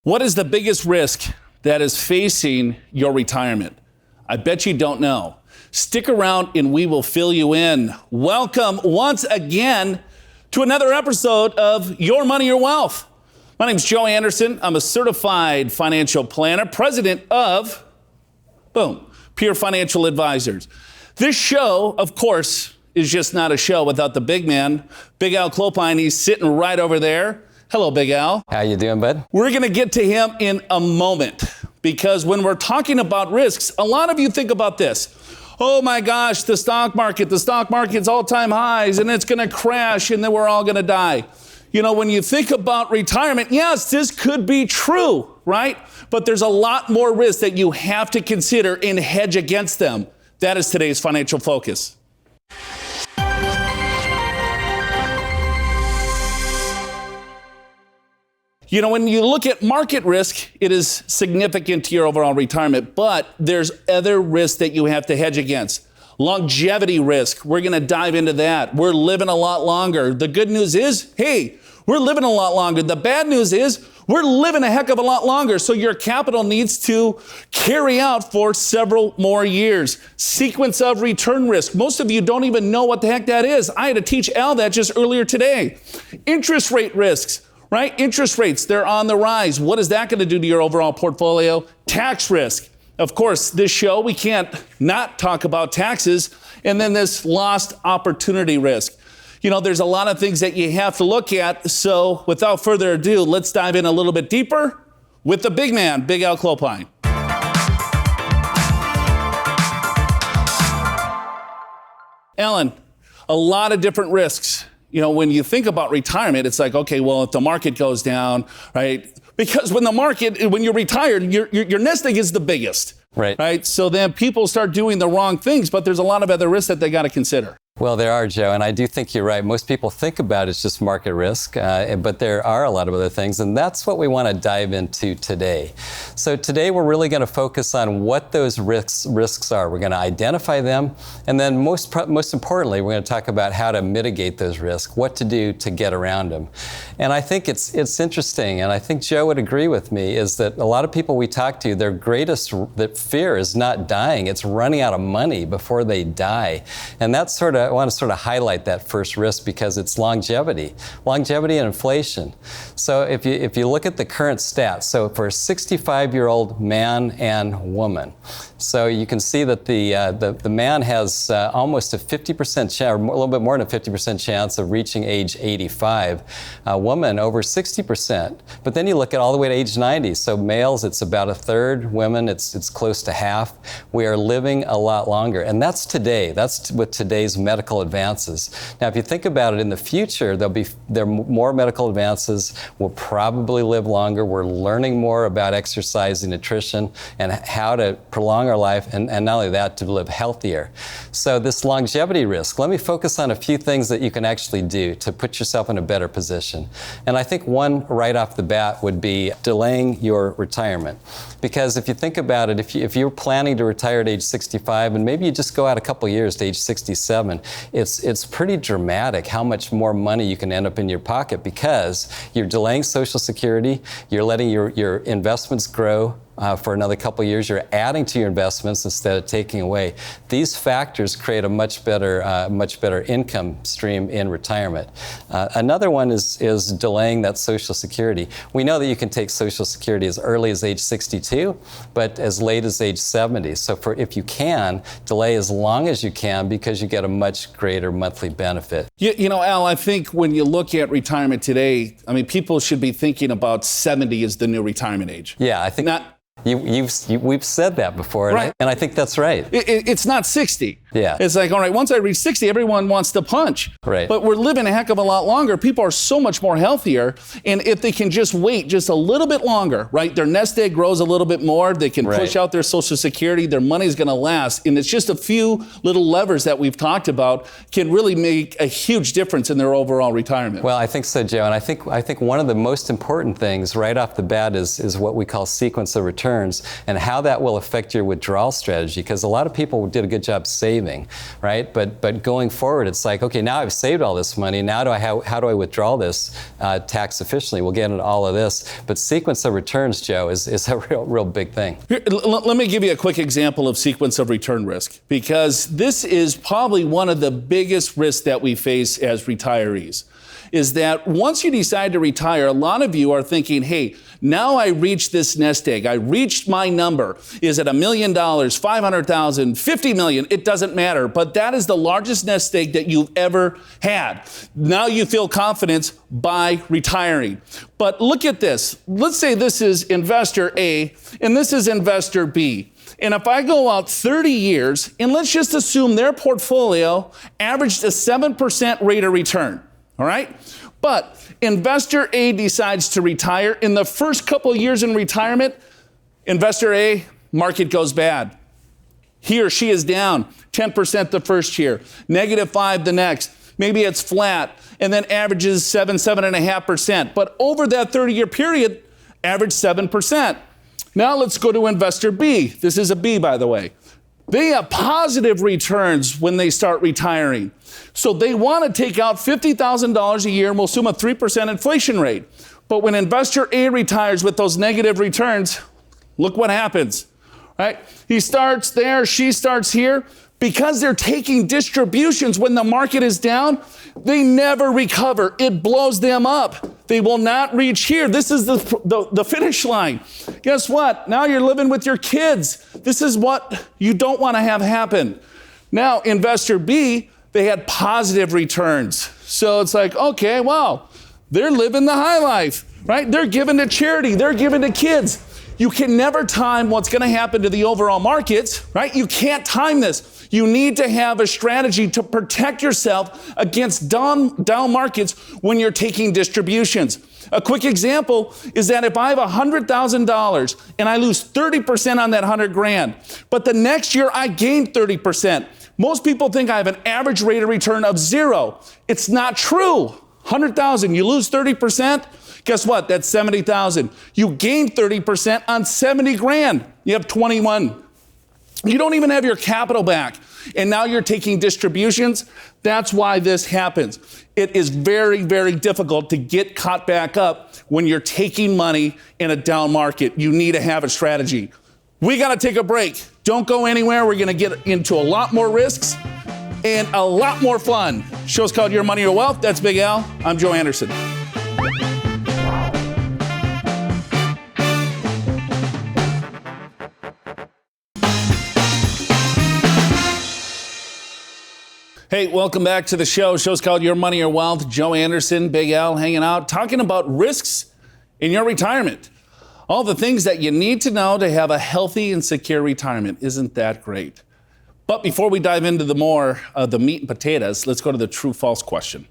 What is the biggest risk that is facing your retirement? I bet you don't know. Stick around and we will fill you in. Welcome once again to another episode of Your Money, Your Wealth. My name is Joe Anderson. I'm a certified financial planner, president of, Pure Financial Advisors. This show, of course, is just not a show without the big man, Big Al Clopine. He's sitting right over there. Hello, Big Al. How you doing, bud? We're going to get to him in a moment because when we're talking about risks, a lot of you think about this. Oh my gosh, the stock market's all-time highs and it's going to crash and then we're all going to die. You know, when you think about retirement, yes, this could be true, right? But there's a lot more risks that you have to consider and hedge against them. That is today's financial focus. You know, when you look at market risk, it is significant to your overall retirement, but there's other risks that you have to hedge against. Longevity risk, we're going to dive into that. We're living a lot longer. The good news is, hey, we're living a lot longer. The bad news is, we're living a heck of a lot longer, so your capital needs to carry out for several more years. Sequence of return risk. Most of you don't even know what the heck that is. I had to teach Al that just earlier today. Interest rate risks. Right? Interest rates, they're on the rise. What is that going to do to your overall portfolio? Tax risk. Of course, this show, we can't not talk about taxes. And then this lost opportunity risk. You know, there's a lot of things that you have to look at. So without further ado, let's dive in a little bit deeper with the big man, Big Al Clopine. Alan, a lot of different risks. You know, when you think about retirement, it's like, okay, well, if the market goes down, right? Because when you're retired, your nest egg is the biggest, right? So then people start doing the wrong things, but there's a lot of other risks that they got to consider. Well, there are, Joe, and I do think you're right. Most people think about it's just market risk, but there are a lot of other things, and that's what we want to dive into today. So today we're really going to focus on what those risks are. We're going to identify them, and then most importantly, we're going to talk about how to mitigate those risks, what to do to get around them. And I think it's interesting, and I think Joe would agree with me, is that a lot of people we talk to, their greatest fear is not dying, it's running out of money before they die. And that's I want to sort of highlight that first risk because it's longevity and inflation. So if you look at the current stats, so for a 65-year-old man and woman, so you can see that the man has almost a 50% chance, or a little bit more than a 50% chance of reaching age 85. A woman over 60%. But then you look at all the way to age 90. So males, it's about a third. Women, it's close to half. We are living a lot longer, and that's today. That's with today's medical advances. Now, if you think about it, in the future, there are more medical advances. We'll probably live longer. We're learning more about exercise and nutrition and how to prolong our life, and not only that, to live healthier. So this longevity risk, let me focus on a few things that you can actually do to put yourself in a better position. And I think one right off the bat would be delaying your retirement. Because if you think about it, if you're planning to retire at age 65, and maybe you just go out a couple years to age 67, it's pretty dramatic how much more money you can end up in your pocket because you're delaying Social Security, you're letting your investments grow for another couple years, you're adding to your investments instead of taking away. These factors create a much better income stream in retirement. Another one is delaying that Social Security. We know that you can take Social Security as early as age 62, but as late as age 70. So if you can, delay as long as you can because you get a much greater monthly benefit. You know, Al, I think when you look at retirement today, I mean, people should be thinking about 70 as the new retirement age. Yeah, I think we've said that before, right. And I think that's right. It's not 60. Yeah. It's like, all right, once I reach 60, everyone wants to punch. Right. But we're living a heck of a lot longer. People are so much more healthier. And if they can just wait just a little bit longer, right, their nest egg grows a little bit more. They can push out their Social Security. Their money's going to last. And it's just a few little levers that we've talked about can really make a huge difference in their overall retirement. Well, I think so, Joe. And I think one of the most important things right off the bat is what we call sequence of returns and how that will affect your withdrawal strategy. Because a lot of people did a good job saving saving, right? But going forward, it's like, okay, now I've saved all this money. Now how do I withdraw this tax efficiently? We'll get into all of this. But sequence of returns, Joe, is a real big thing. Here, let me give you a quick example of sequence of return risk, because this is probably one of the biggest risks that we face as retirees. Is that once you decide to retire, a lot of you are thinking, hey, now I reached this nest egg. I reached my number. Is it $1 million, 500,000, 50 million? It doesn't matter. But that is the largest nest egg that you've ever had. Now you feel confidence by retiring. But look at this. Let's say this is investor A and this is investor B. And if I go out 30 years, and let's just assume their portfolio averaged a 7% rate of return. All right? But investor A decides to retire. In the first couple of years in retirement, investor A, market goes bad. He or she is down 10% the first year, -5% the next. Maybe it's flat, and then averages 7.5%. But over that 30-year period, average 7%. Now let's go to investor B. This is a B, by the way. They have positive returns when they start retiring. So they want to take out $50,000 a year, and we'll assume a 3% inflation rate. But when investor A retires with those negative returns, look what happens, right? He starts there, she starts here. Because they're taking distributions when the market is down, they never recover. It blows them up. They will not reach here. This is the finish line. Guess what? Now you're living with your kids. This is what you don't want to have happen. Now, investor B, they had positive returns. So it's like, okay, wow, they're living the high life, right? They're giving to charity. They're giving to kids. You can never time what's going to happen to the overall markets, right? You can't time this. You need to have a strategy to protect yourself against down markets when you're taking distributions. A quick example is that if I have $100,000 and I lose 30% on that 100 grand, but the next year I gain 30%, most people think I have an average rate of return of 0. It's not true. 100,000, you lose 30%. Guess what? That's 70,000. You gain 30% on 70 grand. You have 21. You don't even have your capital back. And now you're taking distributions. That's why this happens. It is very, very difficult to get caught back up when you're taking money in a down market. You need to have a strategy. We got to take a break. Don't go anywhere. We're going to get into a lot more risks and a lot more fun. Show's called Your Money, Your Wealth. That's Big Al. I'm Joe Anderson. Hey, welcome back to the show. Show's called Your Money, Your Wealth. Joe Anderson, Big Al, hanging out, talking about risks in your retirement. All the things that you need to know to have a healthy and secure retirement. Isn't that great? But before we dive into the more of the meat and potatoes, let's go to the true-false question.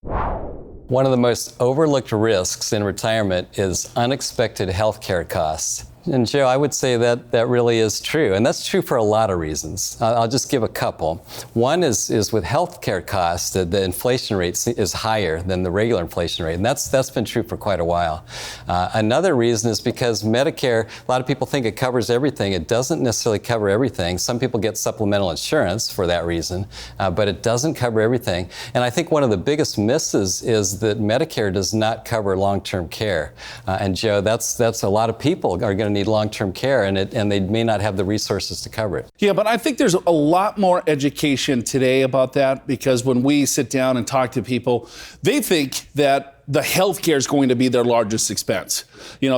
One of the most overlooked risks in retirement is unexpected healthcare costs. And Joe, I would say that really is true. And that's true for a lot of reasons. I'll just give a couple. One is with healthcare costs, the inflation rate is higher than the regular inflation rate. And that's been true for quite a while. Another reason is because Medicare, a lot of people think it covers everything. It doesn't necessarily cover everything. Some people get supplemental insurance for that reason, but it doesn't cover everything. And I think one of the biggest misses is that Medicare does not cover long-term care. And Joe, that's a lot of people are going to need long-term care, and they may not have the resources to cover it. Yeah, but I think there's a lot more education today about that, because when we sit down and talk to people, they think that the healthcare is going to be their largest expense.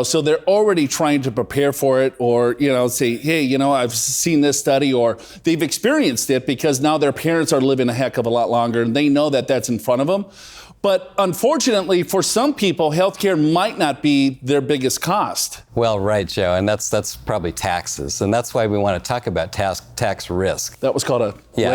So they're already trying to prepare for it, or, say, hey, I've seen this study, or they've experienced it because now their parents are living a heck of a lot longer and they know that that's in front of them. But unfortunately, for some people, healthcare might not be their biggest cost. Well, right, Joe, and that's probably taxes, and that's why we want to talk about tax risk. That was called a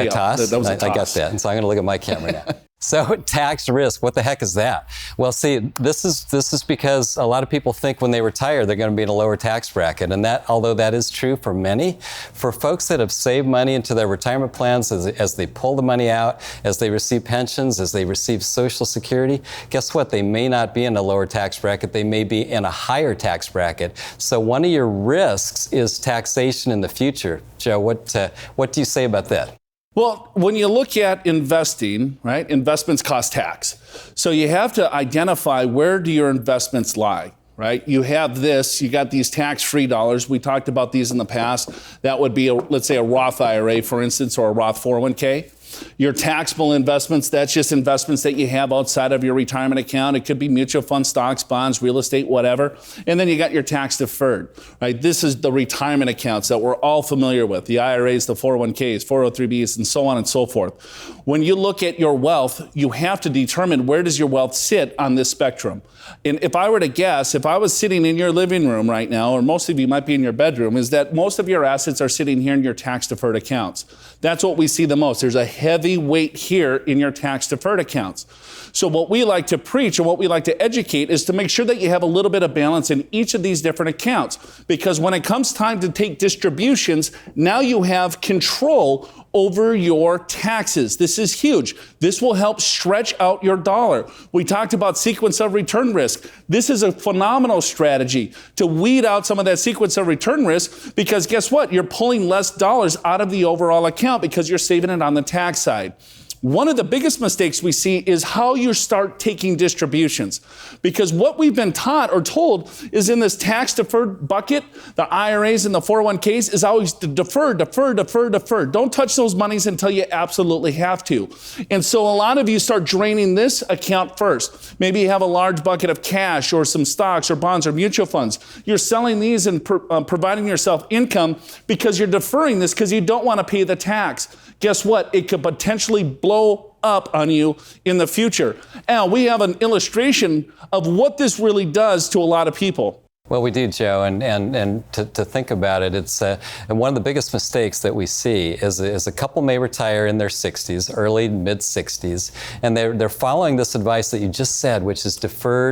toss. That was a toss. I got that, and so I'm going to look at my camera now. So tax risk, what the heck is that? Well, see, this is because a lot of people think when they retire, they're going to be in a lower tax bracket. And that, although that is true for many, for folks that have saved money into their retirement plans as they pull the money out, as they receive pensions, as they receive Social Security, guess what? They may not be in a lower tax bracket. They may be in a higher tax bracket. So one of your risks is taxation in the future. Joe, what do you say about that? Well, when you look at investing, right, investments cost tax. So you have to identify where do your investments lie, right? You have this, you got these tax-free dollars. We talked about these in the past. That would be, let's say, a Roth IRA, for instance, or a Roth 401k. Your taxable investments, that's just investments that you have outside of your retirement account. It could be mutual funds, stocks, bonds, real estate, whatever. And then you got your tax deferred, right? This is the retirement accounts that we're all familiar with, the IRAs, the 401ks, 403bs, and so on and so forth. When you look at your wealth, you have to determine where does your wealth sit on this spectrum. And if I were to guess, if I was sitting in your living room right now, or most of you might be in your bedroom, is that most of your assets are sitting here in your tax deferred accounts. That's what we see the most. There's a heavy weight here in your tax deferred accounts. So what we like to preach and what we like to educate is to make sure that you have a little bit of balance in each of these different accounts. Because when it comes time to take distributions, now you have control over your taxes. This is huge. This will help stretch out your dollar. We talked about sequence of return risk. This is a phenomenal strategy to weed out some of that sequence of return risk, because guess what? You're pulling less dollars out of the overall account because you're saving it on the tax side. One of the biggest mistakes we see is how you start taking distributions. Because what we've been taught or told is in this tax deferred bucket, the IRAs and the 401ks is always to defer. Don't touch those monies until you absolutely have to. And so a lot of you start draining this account first. Maybe you have a large bucket of cash or some stocks or bonds or mutual funds. You're selling these and providing yourself income because you're deferring this because you don't want to pay the tax. Guess what? It could potentially blow up on you in the future. Now, we have an illustration of what this really does to a lot of people. Well, we do, Joe, and to think about it, it's and one of the biggest mistakes that we see is a couple may retire in their 60s, early, mid-60s, and they're following this advice that you just said, which is defer.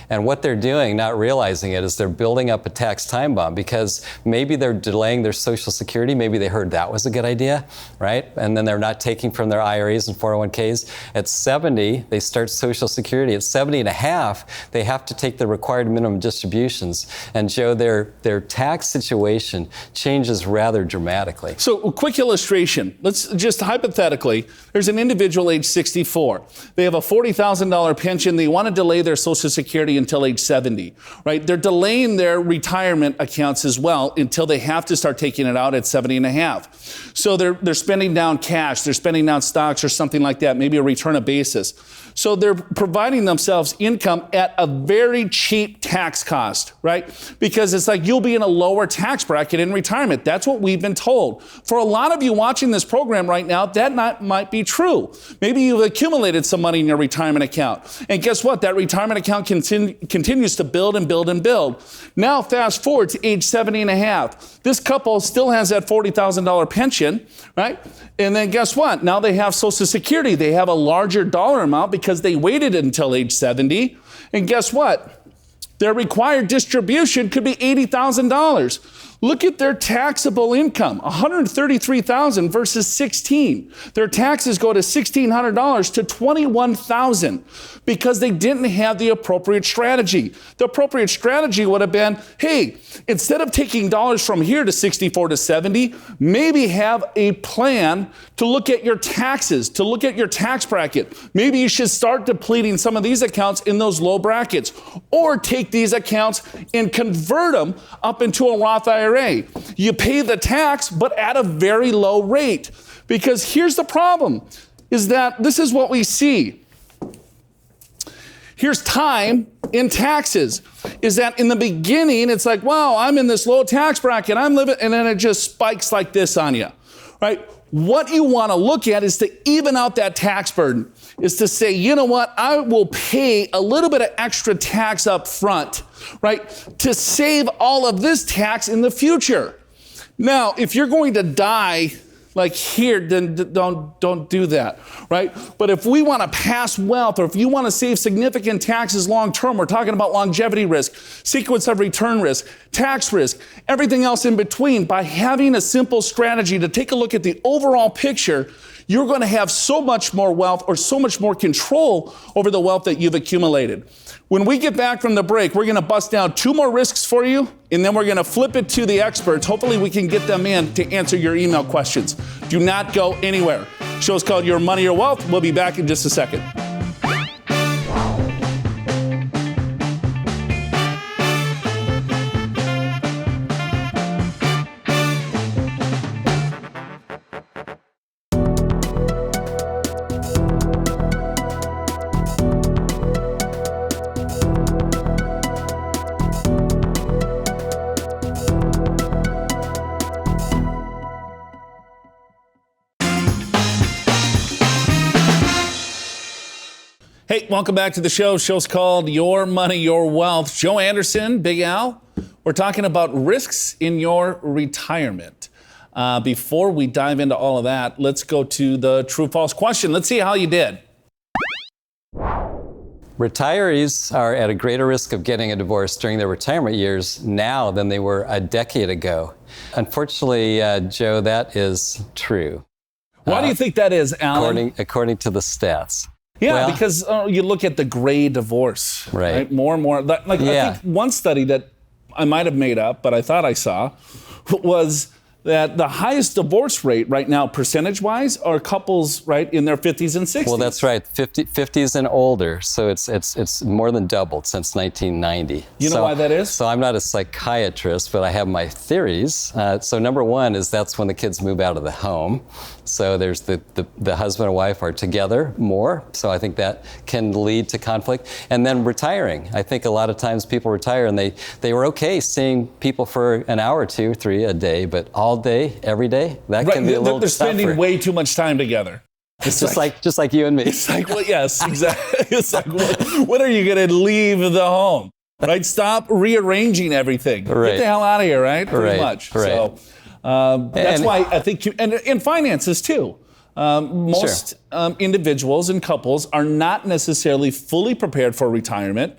And what they're doing, not realizing it, is they're building up a tax time bomb because maybe they're delaying their Social Security. Maybe they heard that was a good idea, right? And then they're not taking from their IRAs and 401ks. At 70, they start Social Security. At 70 and a half, they have to take the required minimum distributions. And Joe, their tax situation changes rather dramatically. So a quick illustration. Let's just hypothetically, there's an individual age 64. They have a $40,000 pension. They want to delay their Social Security until age 70, right? They're delaying their retirement accounts as well until they have to start taking it out at 70 and a half. So they're spending down cash. They're spending down stocks or something like that, maybe a return of basis. So they're providing themselves income at a very cheap tax cost, right? Because it's like you'll be in a lower tax bracket in retirement. That's what we've been told. For a lot of you watching this program right now, that might be true. Maybe you've accumulated some money in your retirement account. And guess what? That retirement account continues to build and build and build. Now fast forward to age 70 and a half. This couple still has that $40,000 pension, right? And then guess what? Now they have Social Security. They have a larger dollar amount because they waited until age 70. And guess what? Their required distribution could be $80,000. Look at their taxable income, $133,000 versus $16,000. Their taxes go to $1,600 to $21,000 because they didn't have the appropriate strategy. The appropriate strategy would have been, hey, instead of taking dollars from here to 64 to 70, maybe have a plan to look at your taxes, to look at your tax bracket. Maybe you should start depleting some of these accounts in those low brackets, or take these accounts and convert them up into a Roth IRA. You pay the tax, but at a very low rate. Because here's the problem, is that this is what we see. Here's time in taxes, is that in the beginning, it's like, wow, I'm in this low tax bracket, I'm living, and then it just spikes like this on you, right? What you want to look at is to even out that tax burden, is to say, you know what, I will pay a little bit of extra tax up front, right, to save all of this tax in the future. Now, if you're going to die like here, then don't do that, right? But if we want to pass wealth, or if you want to save significant taxes long term, we're talking about longevity risk, sequence of return risk, tax risk, everything else in between. By having a simple strategy to take a look at the overall picture, you're going to have so much more wealth, or so much more control over the wealth that you've accumulated. When we get back from the break, we're going to bust down 2 more risks for you, and then we're going to flip it to the experts. Hopefully we can get them in to answer your email questions. Do not go anywhere. Show's called Your Money, Your Wealth. We'll be back in just a second. Hey, welcome back to the show. Show's called Your Money, Your Wealth. Joe Anderson, Big Al. We're talking about risks in your retirement. Before we dive into all of that, let's go to the true-false question. Let's see how you did. Retirees are at a greater risk of getting a divorce during their retirement years now than they were a decade ago. Unfortunately, Joe, that is true. Why do you think that is, Alan? According to the stats. Yeah, well, because you look at the gray divorce, right? More and more. I think one study that I might have made up, but I thought I saw, was that the highest divorce rate right now, percentage-wise, are couples right in their 50s and 60s. Well, that's right, 50s and older. So it's more than doubled since 1990. You know why that is? So I'm not a psychiatrist, but I have my theories. So number one is that's when the kids move out of the home. So there's the husband and wife are together more. So I think that can lead to conflict. And then retiring. I think a lot of times people retire and they were okay seeing people for an hour, 2, 3 a day, but all day, every day, that can be a little They're spending tougher. way too much time together. It's just like you and me. It's like, well, yes, exactly. It's like, when are you going to leave the home? Right? Stop rearranging everything. Right. Get the hell out of here, right? Pretty much. Right. So that's why I think, and in finances too, most individuals and couples are not necessarily fully prepared for retirement.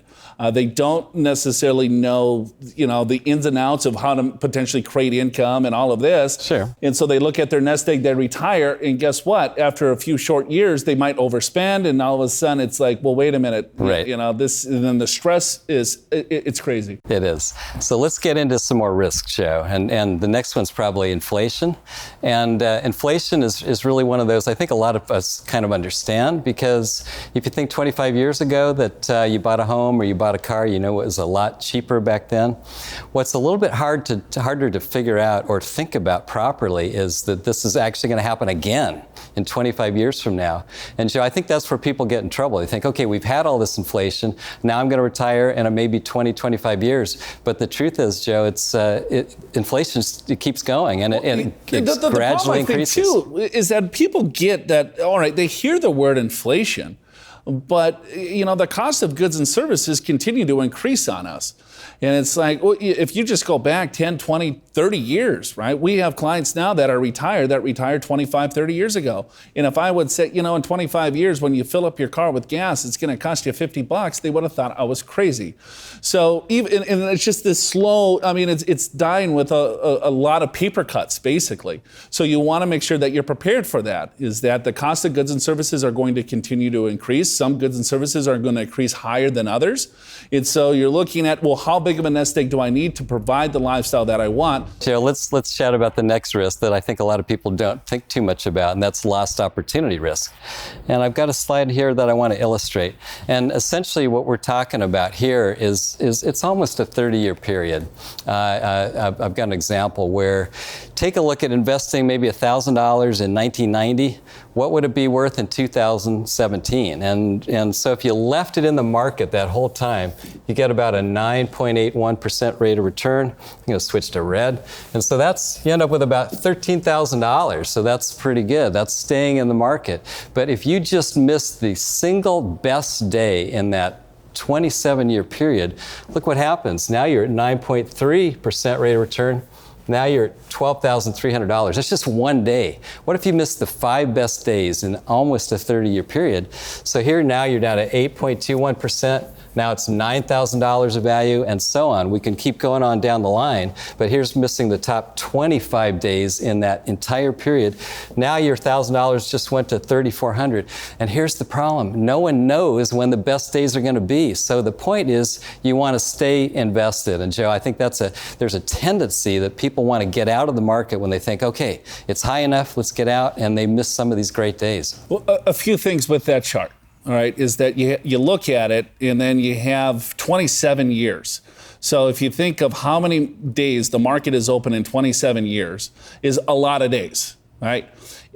They don't necessarily know, the ins and outs of how to potentially create income and all of this. Sure. And so they look at their nest egg, they retire, and guess what? After a few short years, they might overspend, and all of a sudden it's like, well, wait a minute. Right. This, and then the stress it's crazy. It is. So let's get into some more risk, Joe. And the next one's probably inflation. And inflation is really one of those I think a lot of us kind of understand, because if you think 25 years ago that you bought a home or you bought a car, it was a lot cheaper back then. What's a little bit harder to figure out or think about properly is that this is actually going to happen again in 25 years from now. And Joe, I think that's where people get in trouble. They think, okay, we've had all this inflation. Now I'm going to retire in maybe 20, 25 years. But the truth is, Joe, inflation keeps going and it gradually increases. The problem, I think, too, is that people get that, all right, they hear the word inflation, but, the cost of goods and services continue to increase on us. And it's like, well, if you just go back 10, 20, 30 years, right? We have clients now that retired 25, 30 years ago. And if I would say, in 25 years, when you fill up your car with gas, it's going to cost you $50, they would have thought I was crazy. So and it's just this slow, it's dying with a lot of paper cuts, basically. So you want to make sure that you're prepared for that, is that the cost of goods and services are going to continue to increase. Some goods and services are going to increase higher than others. And so you're looking at, well, how big of a nest egg do I need to provide the lifestyle that I want? Joe, let's chat about the next risk that I think a lot of people don't think too much about, and that's lost opportunity risk. And I've got a slide here that I want to illustrate. And essentially what we're talking about here is it's almost a 30-year period. I've got an example where take a look at investing maybe $1,000 in 1990. What would it be worth in 2017? And so if you left it in the market that whole time, you get about a 9.81% rate of return. I'm going to switch to red. And so you end up with about $13,000. So that's pretty good. That's staying in the market. But if you just missed the single best day in that 27-year period, look what happens. Now you're at 9.3% rate of return. Now you're at $12,300. That's just one day. What if you missed the 5 best days in almost a 30-year period? So here now you're down to 8.21%. Now it's $9,000 of value, and so on. We can keep going on down the line, but here's missing the top 25 days in that entire period. Now your $1,000 just went to $3,400. And here's the problem. No one knows when the best days are going to be. So the point is you want to stay invested. And Joe, I think there's a tendency that people want to get out of the market when they think, okay, it's high enough, let's get out, and they miss some of these great days. Well, a few things with that chart. All right, is that you look at it and then you have 27 years. So if you think of how many days the market is open in 27 years, is a lot of days, right?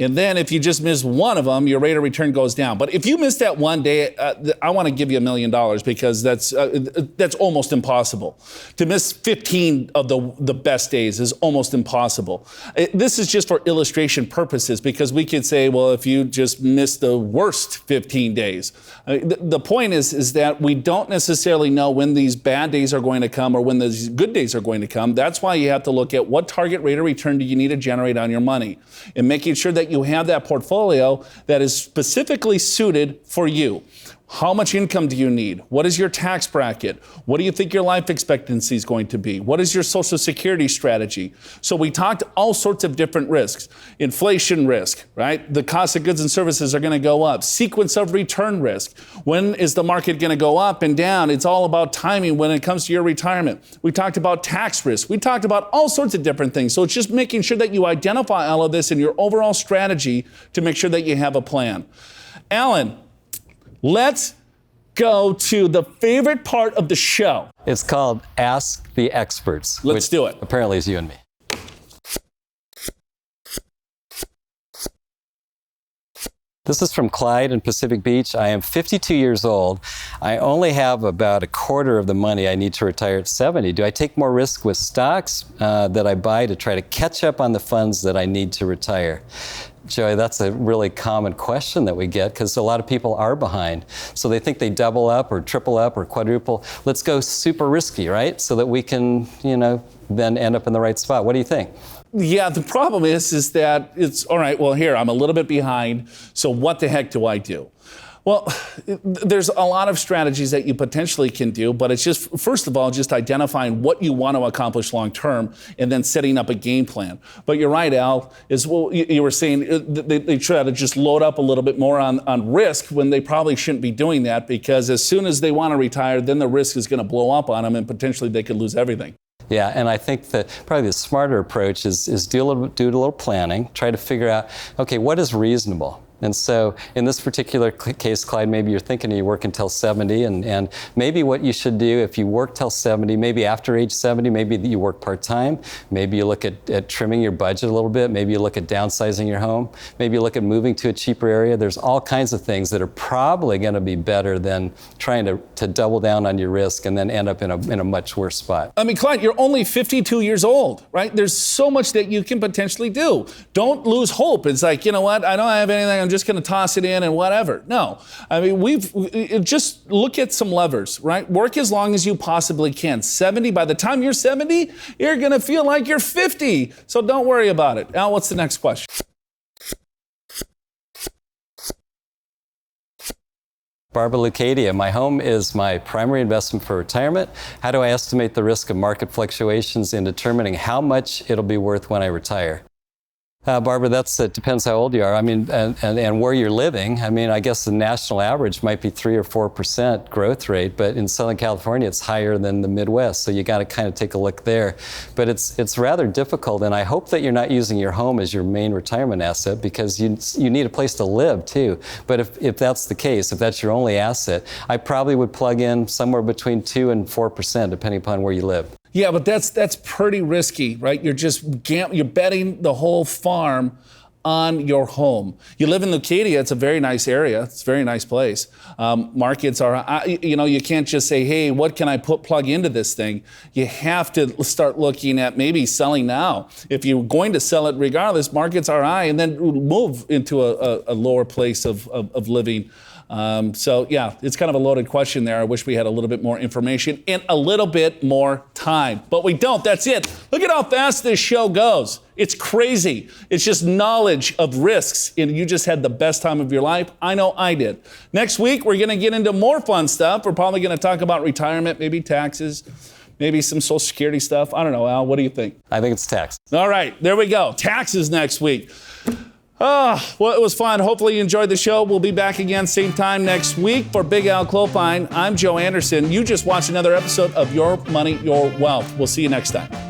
And then if you just miss one of them, your rate of return goes down. But if you miss that one day, I want to give you $1 million because that's almost impossible. To miss 15 of the best days is almost impossible. This is just for illustration purposes because we could say, well, if you just miss the worst 15 days. The point is that we don't necessarily know when these bad days are going to come or when these good days are going to come. That's why you have to look at what target rate of return do you need to generate on your money and making sure that you have that portfolio that is specifically suited for you. How much income do you need? What is your tax bracket? What do you think your life expectancy is going to be? What is your Social Security strategy? So we talked all sorts of different risks. Inflation risk, right? The cost of goods and services are going to go up. Sequence of return risk. When is the market going to go up and down? It's all about timing when it comes to your retirement. We talked about tax risk. We talked about all sorts of different things. So it's just making sure that you identify all of this in your overall strategy to make sure that you have a plan. Alan, let's go to the favorite part of the show. It's called Ask the Experts. Let's do it. Apparently is you and me. This is from Clyde in Pacific Beach. I am 52 years old. I only have about a quarter of the money I need to retire at 70. Do I take more risk with stocks that I buy to try to catch up on the funds that I need to retire? Joey, that's a really common question that we get because a lot of people are behind. So they think they double up or triple up or quadruple. Let's go super risky, right? So that we can, then end up in the right spot. What do you think? Yeah, the problem is that it's, all right, well, here, I'm a little bit behind, so what the heck do I do? Well, there's a lot of strategies that you potentially can do, but it's just, first of all, just identifying what you want to accomplish long term and then setting up a game plan. But you're right, Al, you were saying they try to just load up a little bit more on risk when they probably shouldn't be doing that because as soon as they want to retire, then the risk is going to blow up on them and potentially they could lose everything. Yeah, and I think that probably the smarter approach is do a little planning, try to figure out, okay, what is reasonable? And so in this particular case, Clyde, maybe you're thinking you work until 70, and maybe what you should do if you work till 70, maybe after age 70, maybe you work part-time, maybe you look at trimming your budget a little bit, maybe you look at downsizing your home, maybe you look at moving to a cheaper area. There's all kinds of things that are probably going to be better than trying to double down on your risk and then end up in a much worse spot. I mean, Clyde, you're only 52 years old, right? There's so much that you can potentially do. Don't lose hope. It's like, you know what? I don't have anything. I'm just going to toss it in and whatever. No, I mean, just look at some levers, right? Work as long as you possibly can. 70, by the time you're 70, you're going to feel like you're 50. So don't worry about it. Now, what's the next question? Barbara Lucadia, my home is my primary investment for retirement. How do I estimate the risk of market fluctuations in determining how much it'll be worth when I retire? Barbara, it depends how old you are. I mean, and where you're living. I mean, I guess the national average might be 3 or 4% growth rate, but in Southern California, it's higher than the Midwest. So you got to kind of take a look there. But it's rather difficult, and I hope that you're not using your home as your main retirement asset because you need a place to live too. But if that's the case, if that's your only asset, I probably would plug in somewhere between 2 and 4%, depending upon where you live. Yeah, but that's pretty risky, right? You're betting the whole farm on your home. You live in Lucadia, it's a very nice area. It's a very nice place. Markets are, you can't just say, hey, what can I plug into this thing? You have to start looking at maybe selling now. If you're going to sell it regardless, markets are high, and then move into a lower place of living. So yeah, it's kind of a loaded question there. I wish we had a little bit more information and a little bit more time, but we don't. That's it. Look at how fast this show goes. It's crazy. It's just knowledge of risks, and you just had the best time of your life. I know I did. Next week, we're going to get into more fun stuff. We're probably going to talk about retirement, maybe taxes, maybe some Social Security stuff. I don't know, Al. What do you think? I think it's tax. All right, there we go. Taxes next week. Well, it was fun. Hopefully you enjoyed the show. We'll be back again same time next week. For Big Al Clopine, I'm Joe Anderson. You just watched another episode of Your Money, Your Wealth. We'll see you next time.